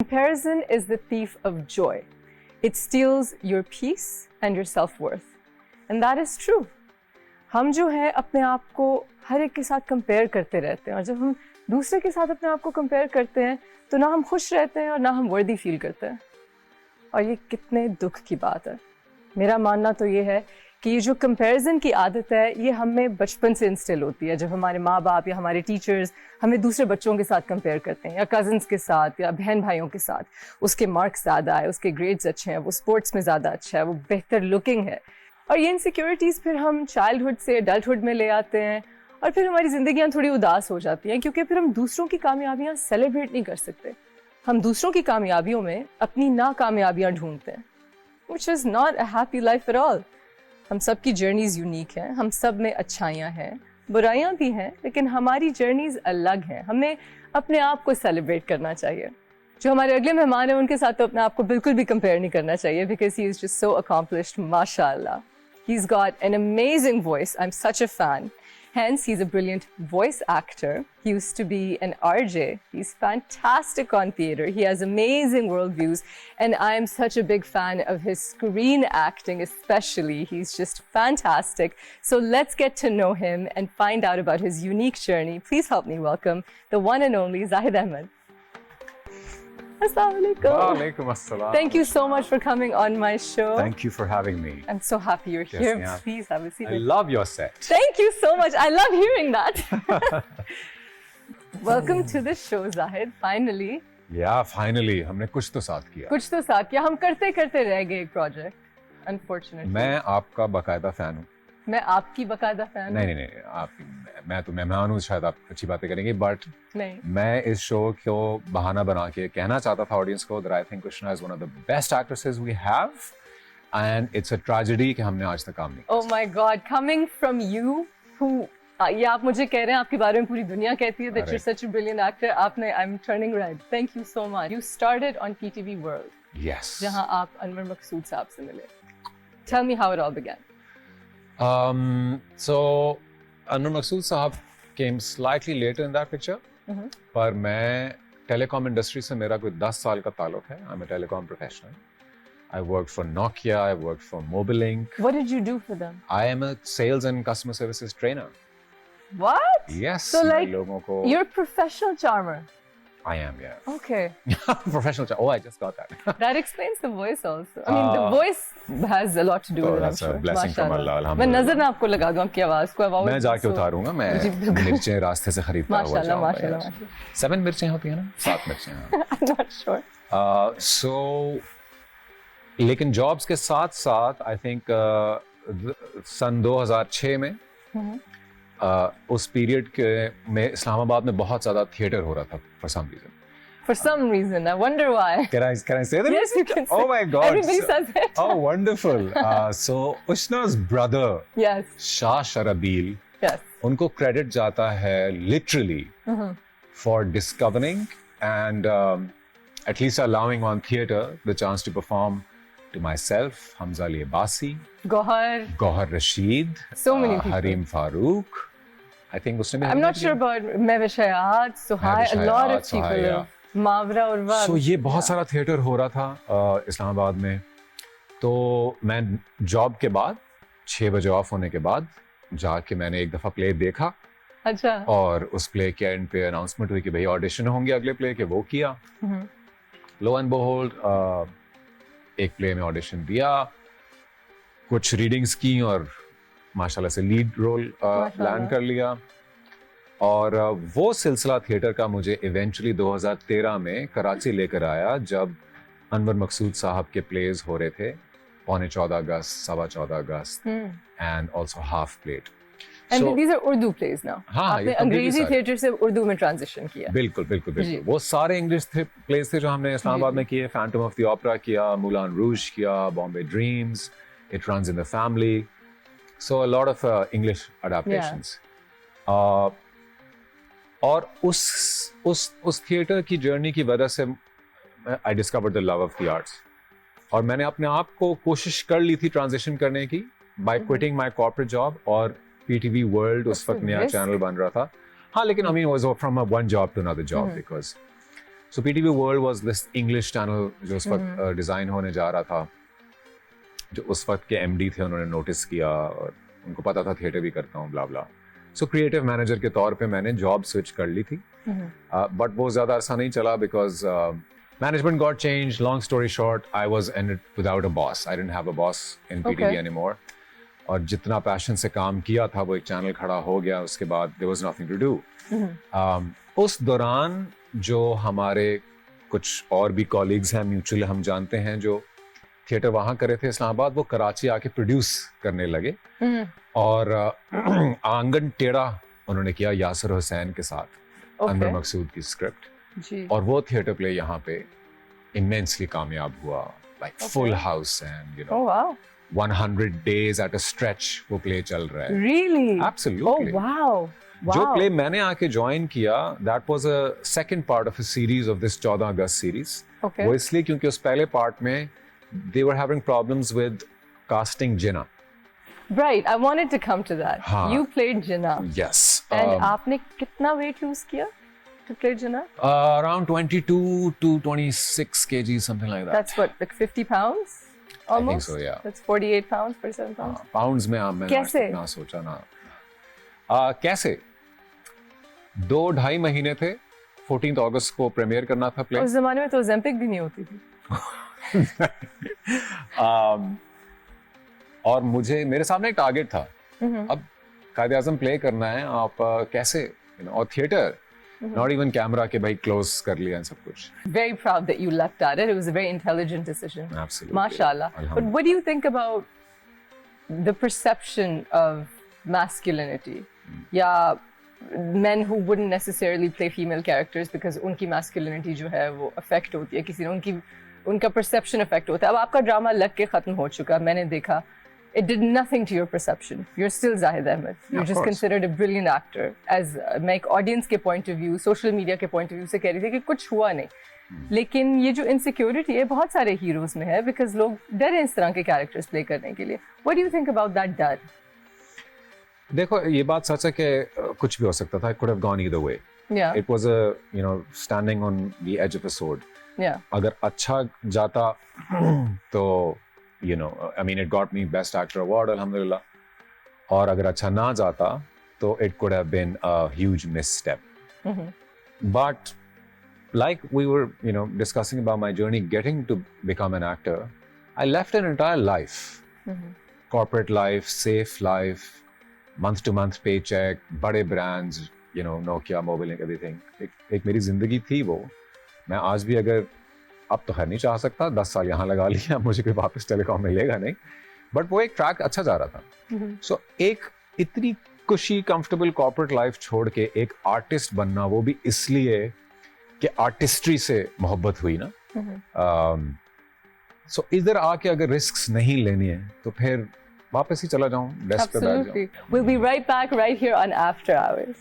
Comparison is the thief of joy. It steals your peace and your self-worth. And that is true. हम जो है अपने आप को हर एक के साथ कंपेयर करते रहते हैं, और जब हम दूसरे के साथ अपने आप को कंपेयर करते हैं तो ना हम खुश रहते हैं और ना हम वर्दी फील करते हैं, और ये कितने दुख की बात है। मेरा मानना तो ये है कि ये जो कंपैरिजन की आदत है ये हमें बचपन से इंस्टिल होती है, जब हमारे माँ बाप या हमारे टीचर्स हमें दूसरे बच्चों के साथ कंपेयर करते हैं, या कज़न्स के साथ या बहन भाइयों के साथ। उसके मार्क्स ज़्यादा है, उसके ग्रेड्स अच्छे हैं, वो स्पोर्ट्स में ज़्यादा अच्छा है, वो बेहतर लुकिंग है, और ये इनसिक्योरिटीज़ फिर हम चाइल्डहुड से एडल्टहुड में ले आते हैं, और फिर हमारी ज़िंदगियाँ थोड़ी उदास हो जाती हैं, क्योंकि फिर हम दूसरों की कामयाबियाँ सेलिब्रेट नहीं कर सकते। हम दूसरों की कामयाबियों में अपनी नाकामयाबियाँ ढूंढते हैं, which is not a happy life at all। हम सब की जर्नीज़ यूनिक हैं, हम सब में अच्छाइयाँ हैं, बुराइयाँ भी हैं, लेकिन हमारी जर्नीज़ अलग हैं। हमें अपने आप को सेलिब्रेट करना चाहिए। जो हमारे अगले मेहमान हैं उनके साथ तो अपने आप को बिल्कुल भी कंपेयर नहीं करना चाहिए, because he is just so accomplished, माशाअल्लाह। He's got an amazing voice. I'm such a fan. Hence, he's a brilliant voice actor. He used to be an RJ. He's fantastic on theater. He has amazing worldviews. And I'm such a big fan of his screen acting, especially. He's just fantastic. So let's get to know him and find out about his unique journey. Please help me welcome the one and only Zahid Ahmed. Assalamu alaikum. Walaikum assalam. Thank you so much for coming on my show. Thank you for having me. I'm so happy you're here. yeah. Please have a seat. I love your set. Thank you so much. I love hearing that. Welcome to the show, Zahid. Finally. Yeah, finally हमने कुछ तो साथ किया। कुछ तो साथ किया। हम करते करते रह गए एक प्रोजेक्ट, unfortunately। मैं आपका बाकायदा फैन हूँ। मैं आपकी बाकायदा फैन हूँ। नहीं, आप मैं तो मेहमान हूँ, शायद आप अच्छी बातें करेंगे, बट नहीं, मैं इस शो को बहाना बना के कहना चाहता था ऑडियंस को that I think Krishna is one of the best actresses we have, and it's a tragedy कि हमने आज तक काम नहीं किया। Oh my God, coming from you, who ये आप मुझे कह रहे हैं, आपके बारे में पूरी दुनिया कहती है that you're such a brilliant actor। आपने, I'm turning red. Thank you so much. You started on PTV World, Yes. जहाँ आप अनवर मकसूद साहब से मिले। Tell me how it all began. So Anwar Maqsood Sahab came slightly later in that picture, पर मैं telecom industry से मेरा कोई 10 साल का ताल्लुक है। I'm a telecom professional. I worked for Nokia, I worked for Mobilink. What did you do for them? I am a sales and customer services trainer. What? Yes. So मैं like, लोगों को you're a professional charmer. I am, yeah. Okay. Professional. Oh, I just got that. That explains the voice also. I mean, the voice has a lot to do Oh, with it, I'm that's a sure. blessing from माशाल्लाह। Allah, मैं alhamdulillah। नजर ना आपको लगा दूं आपकी आवाज को। आवाज मैं जाके उतारूंगा, मैं जी, बिल्कुल। मिर्चें रास्ते से खरीदता हुआ माशाल्लाह, जाऊंगा माशाल्लाह, यार। माशाल्लाह। 7 मिर्चें होती हैं ना, 7 मिर्चें हाँ। I'm not sure. So लेकिन जॉब्स के साथ साथ आई थिंक सन 2006 में उस पीरियड के में इस्लामाबाद में बहुत ज़्यादा थिएटर हो रहा था for some reason. For some reason, I wonder why. Can I say that? Yes, you can say. Oh my God. Everybody says it. Oh, wonderful. So Ushna's brother, Yes, Shah Sharabil, yes. उनको credit जाता है literally for discovering and at least allowing on theatre the chance to perform to myself, Hamza Ali Abbasi, Gohar Rashid, So many people. Harim Farooq. I think उसने भी I'm not sure about Mehwish Hayat, Suhai, a lot of Hayat, people. Suhai, yeah. Mavra Urwa. So ये बहुत सारा theatre हो रहा था इस्लामाबाद में। तो मैं जॉब के बाद 6 बजे ऑफ होने के बाद जाके मैंने एक दफ़ा प्ले देखा, अच्छा। और उस प्ले के एंड पे अनाउंसमेंट हुई कि भाई ऑडिशन होंगे अगले प्ले के, वो किया। लो एंड बेहोल्ड एक प्ले में ऑडिशन दिया, कुछ रीडिंग्स की और माशाल्लाह से लीड रोल लैंड कर लिया। और वो सिलसिला थिएटर का मुझे इवेंचुअली 2013 में कराची लेकर आया, जब अनवर मकसूद साहब के प्लेज हो रहे थे, 14 अगस्त, 14 अगस्त, and also half plate. And these are Urdu plays now. हाँ, आपने ये completely अंग्रेजी सारे। थिएटर से उर्दू में ट्रांजिशन किया। बिल्कुल जी। वो सारे इंग्लिश प्लेस थे जो हमने इस्लामाबाद में किए। फैंटम ऑफ द ओपेरा किया, मूलान रूज किया, Bombay Dreams, it runs in the family, so a lot of English adaptations. और उस थिएटर की जर्नी की वजह से I discovered the love of the arts, और मैंने अपने आप को कोशिश कर ली थी ट्रांजिशन करने की by quitting my corporate job, और पीटीवी वर्ल्ड उस वक्त नया चैनल बन रहा था। हाँ, लेकिन I mean was from one job to another job, because so PTV World was this English channel जो उस वक्त डिज़ाइन होने जा रहा था, जो उस वक्त के एमडी थे, उन्होंने नोटिस किया और उनको पता था थिएटर भी करता हूँ, ब्ला ब्ला। सो क्रिएटिव मैनेजर के तौर पे मैंने जॉब स्विच कर ली थी, बट वो ज़्यादा अर्सा नहीं चला because management got change. Long story short, I was ended without a boss. I didn't have a boss in PTV anymore. और जितना पैशन से काम किया था वो एक चैनल खड़ा हो गया, उसके बाद there was nothing to do. उस दौरान जो हमारे कुछ और भी कॉलीग्स हैं, म्यूचुअल हम जानते हैं, जो थिएटर वहाँ करे थे इस्लामाबाद, वो कराची आके प्रोड्यूस करने लगे। और आंगन टेढ़ा उन्होंने किया यासिर हुसैन के साथ, अनवर मकसूद की स्क्रिप्ट, और वो थिएटर प्ले यहाँ पे इमेंसली कामयाब हुआ, like full house and 100 days at a stretch वो प्ले चल रहा है। Really? Absolutely. Oh wow. जो प्ले मैंने आके ज्वाइन किया, that was a second part of a series of this 14 August series. Okay. वो इसलिए क्योंकि उस पहले पार्ट में they were having problems with casting Jinnah. Right, I wanted to come to that. हाँ. You played Jinnah. Yes. And आपने कितना weight lose किया to play Jinnah? Around 22 to 26 kg, something like that. That's what, like 50 pounds? Almost? I think so, yeah. That's 48 pounds, 47 pounds? Pounds में मैंने कैसे? इतना सोचा ना। कैसे? 2-2.5 महीने थे। 14 अगस्त को प्रीमियर करना था प्ले। उस जमाने में तो Ozempic भी नहीं होती थी। और मेरे सामने एक टारगेट था। अब कायदे आज़म प्ले करना है, आप कैसे, और थिएटर, not even camera के भाई close कर लिया सब कुछ। Very proud that you left at it. It was a very intelligent decision. Absolutely. Mashallah. But what do you think about the perception of masculinity? Yeah, men who wouldn't necessarily play female characters because उनकी masculinity जो है वो affect होती है, किसी ने उनका perception affect होता है। अब आपका ड्रामा लग के खत्म हो चुका, मैंने देखा। It did nothing to your perception. You're still Zahid Ahmed. You're just considered a brilliant actor. As मैं एक audience के point of view, social media के point of view से कह रही थी कि कुछ हुआ नहीं. लेकिन ये जो insecurity है बहुत सारे heroes में है because लोग डरे इस तरह के characters play करने के लिए. What do you think about that डर? देखो, ये बात सच है कि कुछ भी हो सकता था. It could have gone either way. Yeah. It was standing on the edge of a sword. Yeah. अगर अच्छा जाता तो I mean, it got me Best Actor Award, alhamdulillah. और अगर अच्छा ना जाता तो it could have been a huge misstep. But like we were, discussing about my journey getting to become an actor, I left an entire life. Corporate life, safe life, month-to-month paycheck, बड़े brands, Nokia, Mobilink, everything. एक मेरी जिंदगी थी वो. मैं आज भी अगर अब तो खैर नहीं चाह सकता, 10 साल यहाँ लगा लिया, मुझे कोई वापस टेलीकॉम मिलेगा नहीं, बट वो एक ट्रैक अच्छा जा रहा था। सो एक इतनी खुशी कंफर्टेबल कॉर्पोरेट लाइफ छोड़ के एक आर्टिस्ट बनना, वो भी इसलिए कि आर्टिस्ट्री से मोहब्बत हुई ना। सो इधर आके अगर रिस्क्स नहीं लेनी है तो फिर वापस ही चला जाऊं, डेस्क पे बैठ जाऊं। We'll be right back right here on After Hours.